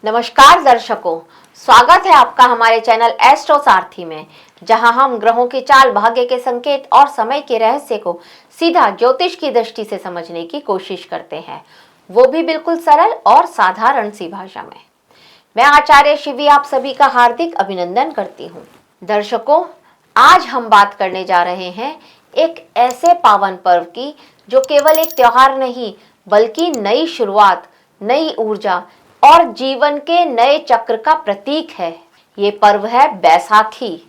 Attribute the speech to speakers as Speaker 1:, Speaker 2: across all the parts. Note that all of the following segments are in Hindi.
Speaker 1: नमस्कार दर्शकों, स्वागत है आपका हमारे चैनल एस्ट्रो सारथी में, जहां हम ग्रहों की चाल, भाग्य के संकेत और समय के रहस्य को सीधा ज्योतिष की दृष्टि से समझने की कोशिश करते हैं, वो भी बिल्कुल सरल और साधारण सी भाषा में। मैं आचार्य शिवी आप सभी का हार्दिक अभिनंदन करती हूँ। दर्शकों, आज हम बात करने जा रहे हैं एक ऐसे पावन पर्व की जो केवल एक त्योहार नहीं बल्कि नई शुरुआत, नई ऊर्जा और जीवन के नए चक्र का प्रतीक है। ये पर्व है बैसाखी,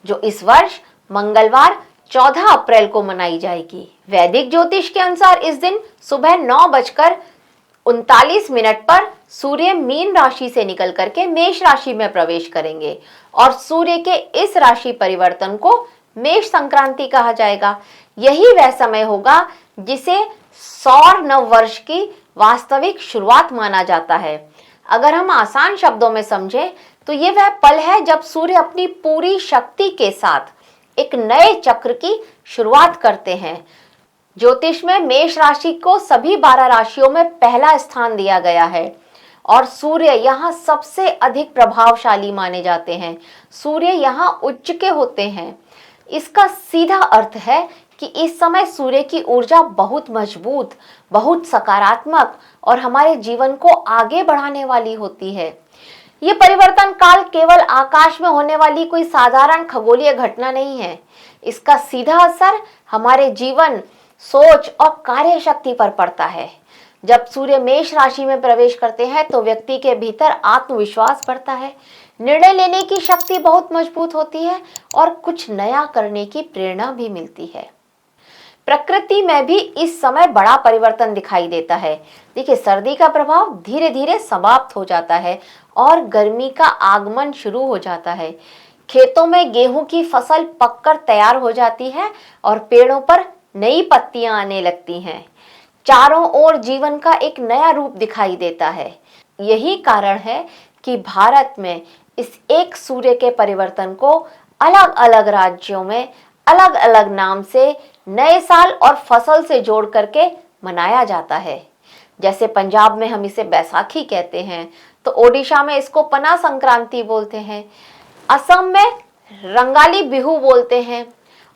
Speaker 1: जो इस वर्ष मंगलवार 14 अप्रैल को मनाई जाएगी। वैदिक ज्योतिष के अनुसार इस दिन सुबह 9:39 पर सूर्य मीन राशि से निकल करके मेष राशि में प्रवेश करेंगे और सूर्य के इस राशि परिवर्तन को मेष संक्रांति कहा जाएगा। यही वह समय होगा जिसे सौर नव वर्ष की वास्तविक शुरुआत माना जाता है। अगर हम आसान शब्दों में समझें तो ये वह पल है जब सूर्य अपनी पूरी शक्ति के साथ एक नए चक्र की शुरुआत करते हैं। ज्योतिष में मेष राशि को सभी 12 राशियों में पहला स्थान दिया गया है और सूर्य यहाँ सबसे अधिक प्रभावशाली माने जाते हैं। सूर्य यहाँ उच्च के होते हैं। इसका सीधा अर्थ है कि इस समय सूर्य की ऊर्जा बहुत मजबूत, बहुत सकारात्मक और हमारे जीवन को आगे बढ़ाने वाली होती है। ये परिवर्तन काल केवल आकाश में होने वाली कोई साधारण खगोलीय घटना नहीं है। इसका सीधा असर हमारे जीवन, सोच और कार्य शक्ति पर पड़ता है। जब सूर्य मेष राशि में प्रवेश करते हैं तो व्यक्ति के भीतर आत्मविश्वास बढ़ता है, निर्णय लेने की शक्ति बहुत मजबूत होती है और कुछ नया करने की प्रेरणा भी मिलती है। प्रकृति में भी इस समय बड़ा परिवर्तन दिखाई देता है। देखिए, सर्दी का प्रभाव धीरे धीरे समाप्त हो जाता है और गर्मी का आगमन शुरू हो जाता है। खेतों में गेहूं की फसल पककर तैयार हो जाती है और पेड़ों पर नई पत्तियां आने लगती हैं। चारों ओर जीवन का एक नया रूप दिखाई देता है। यही कारण है कि भारत में इस एक सूर्य के परिवर्तन को अलग अलग राज्यों में अलग अलग नाम से नए साल और फसल से जोड़ करके मनाया जाता है। जैसे पंजाब में हम इसे बैसाखी कहते हैं, तो ओडिशा में इसको पना संक्रांति बोलते हैं, असम में रंगाली बिहू बोलते हैं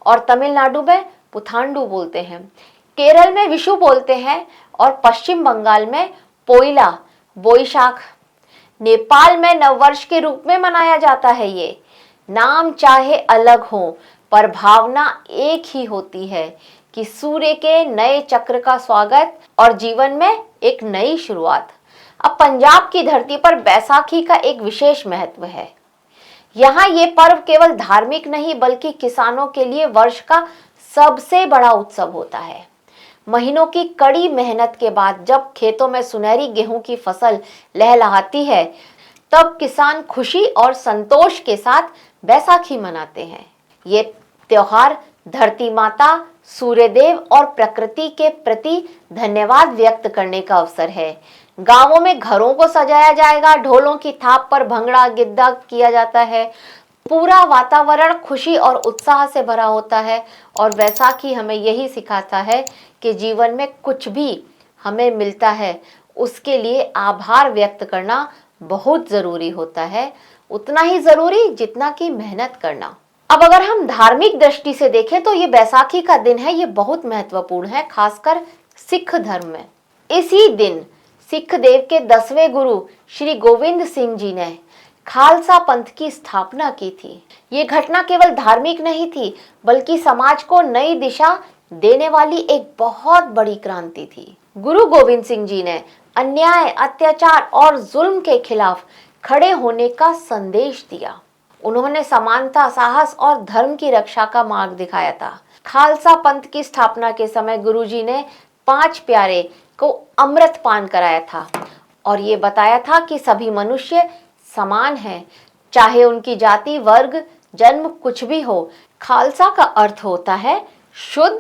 Speaker 1: और तमिलनाडु में पुथांडू बोलते हैं। केरल में विशु बोलते हैं और पश्चिम बंगाल में पोइला, बोईशाख। नेपाल में नववर्ष के रूप में मनाया जाता है। ये नाम चाहे अलग हो पर भावना एक ही होती है कि सूर्य के नए चक्र का स्वागत और जीवन में एक नई शुरुआत। अब पंजाब की धरती पर बैसाखी का एक विशेष महत्व है। यहाँ ये पर्व केवल धार्मिक नहीं बल्कि किसानों के लिए वर्ष का सबसे बड़ा उत्सव होता है। महीनों की कड़ी मेहनत के बाद जब खेतों में सुनहरी गेहूं की फसल लहलहाती है, तब किसान खुशी और संतोष के साथ बैसाखी मनाते हैं। ये त्योहार धरती माता, सूर्यदेव और प्रकृति के प्रति धन्यवाद व्यक्त करने का अवसर है। गांवों में घरों को सजाया जाएगा, ढोलों की थाप पर भंगड़ा गिद्दा किया जाता है। पूरा वातावरण खुशी और उत्साह से भरा होता है और बैसाखी हमें यही सिखाता है कि जीवन में कुछ भी हमें मिलता है उसके लिए आभार व्यक्त करना बहुत जरूरी होता है, उतना ही जरूरी जितना कि मेहनत करना। अब अगर हम धार्मिक दृष्टि से देखें तो ये बैसाखी का दिन है, ये बहुत महत्वपूर्ण है, खासकर सिख धर्म में। इसी दिन सिख देव के 10वें गुरु श्री गोविंद सिंह जी ने खालसा पंथ की स्थापना की थी। ये घटना केवल धार्मिक नहीं थी बल्कि समाज को नई दिशा देने वाली एक बहुत बड़ी क्रांति थी। गुरु गोविंद सिंह जी ने अन्याय, अत्याचार और जुल्म के खिलाफ खड़े होने का संदेश दिया। उन्होंने समानता, साहस और धर्म की रक्षा का मार्ग दिखाया था। खालसा पंथ की स्थापना के समय गुरुजी ने 5 प्यारे को अमृत पान कराया था और ये बताया था कि सभी मनुष्य समान हैं, चाहे उनकी जाति, वर्ग, जन्म कुछ भी हो। खालसा का अर्थ होता है शुद्ध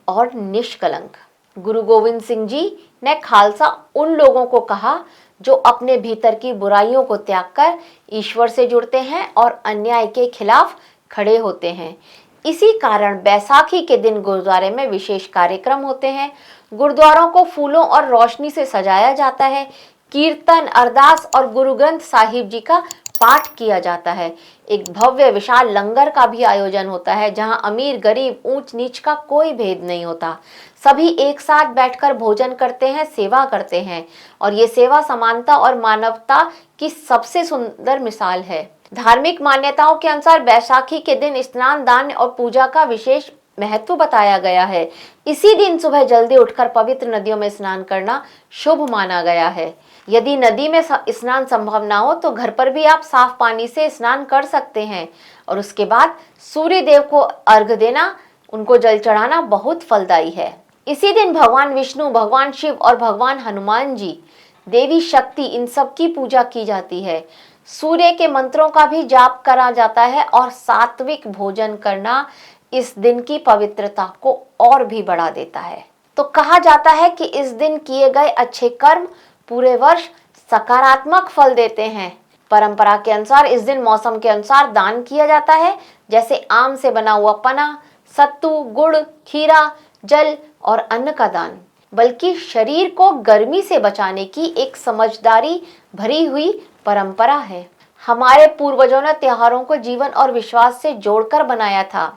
Speaker 1: और निष्कलंक। गुरु गोविंद सिंह जी ने खालसा उन लोगों को कहा जो अपने भीतर की बुराइयों को त्याग कर ईश्वर से जुड़ते हैं और अन्याय के खिलाफ खड़े होते हैं। इसी कारण बैसाखी के दिन गुरुद्वारे में विशेष कार्यक्रम होते हैं। गुरुद्वारों को फूलों और रोशनी से सजाया जाता है, कीर्तन, अरदास और गुरु ग्रंथ साहिब जी का पाठ किया जाता है। एक भव्य विशाल लंगर का भी आयोजन होता है, जहां अमीर गरीब ऊंच नीच का कोई भेद नहीं होता। सभी एक साथ बैठकर भोजन करते हैं, सेवा करते हैं, और ये सेवा समानता और मानवता की सबसे सुंदर मिसाल है। धार्मिक मान्यताओं के अनुसार बैसाखी के दिन स्नान, दान और पूजा का विशेष महत्व बताया गया है। इसी दिन सुबह जल्दी उठकर पवित्र नदियों में स्नान करना शुभ माना गया है। यदि नदी में स्नान संभव ना हो तो घर पर भी आप साफ पानी से स्नान कर सकते हैं, और उसके बाद सूर्य देव को अर्घ्य देना, उनको जल चढ़ाना बहुत फलदायी है। इसी दिन भगवान विष्णु, भगवान शिव और भगवान हनुमान जी, देवी शक्ति, इन सब की पूजा की जाती है। सूर्य के मंत्रों का भी जाप करा जाता है, और सात्विक भोजन करना इस दिन की पवित्रता को और भी बढ़ा देता है। तो कहा जाता है कि इस दिन किए गए अच्छे कर्म पूरे वर्ष सकारात्मक फल देते हैं। परंपरा के अनुसार इस दिन मौसम के अनुसार दान किया जाता है, जैसे आम से बना हुआ पना, सत्तू, गुड़, खीरा, जल और अन्न का दान। बल्कि शरीर को गर्मी से बचाने की एक समझदारी भरी हुई परंपरा है। हमारे पूर्वजों ने त्योहारों को जीवन और विश्वास से जोड़कर बनाया था,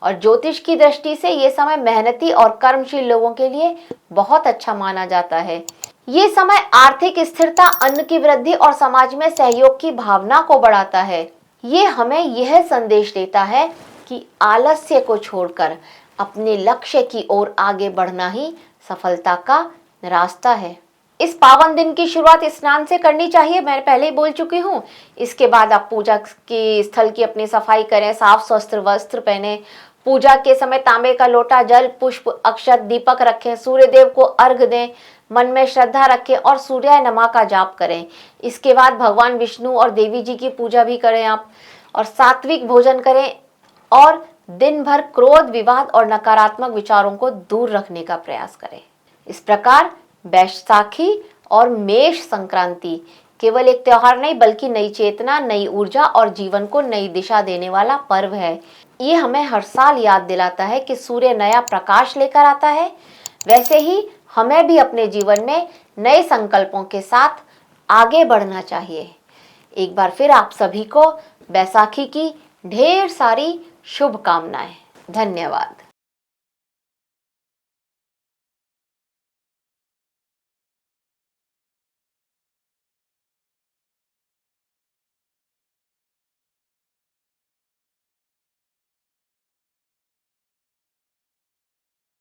Speaker 1: और ज्योतिष की दृष्टि से ये समय मेहनती और कर्मशील लोगों के लिए बहुत अच्छा माना जाता है। ये समय आर्थिक स्थिरता, अन्न की वृद्धि और समाज में सहयोग की भावना को बढ़ाता है। ये हमें यह संदेश देता है कि आलस्य को छोड़कर अपने लक्ष्य की ओर आगे बढ़ना ही सफलता का रास्ता है। इस पावन दिन की शुरुआत स्नान से करनी चाहिए, मैं पहले ही बोल चुकी हूँ। इसके बाद आप पूजा की स्थल की अपनी सफाई करें, साफ स्वस्थ वस्त्र पहने, पूजा के समय तांबे का लोटा, जल, पुष्प, अक्षत, दीपक रखें, सूर्य देव को अर्घ्य दें, मन में श्रद्धा रखें और सूर्याय नमः का जाप करें। इसके बाद भगवान विष्णु और देवी जी की पूजा भी करें आप, और सात्विक भोजन करें, और दिन भर क्रोध, विवाद और नकारात्मक विचारों को दूर रखने का प्रयास करें। इस प्रकार बैसाखी और मेष संक्रांति केवल एक त्योहार नहीं, बल्कि नई चेतना, नई ऊर्जा और जीवन को नई दिशा देने वाला पर्व है। ये हमें हर साल याद दिलाता है कि सूर्य नया प्रकाश लेकर आता है। वैसे ही हमें भी अपने जीवन में नए संकल्पों के साथ आगे बढ़ना चाहिए। एक बार फिर आप सभी को बैसाखी की ढेर सारी शुभकामनाएं। धन्यवाद।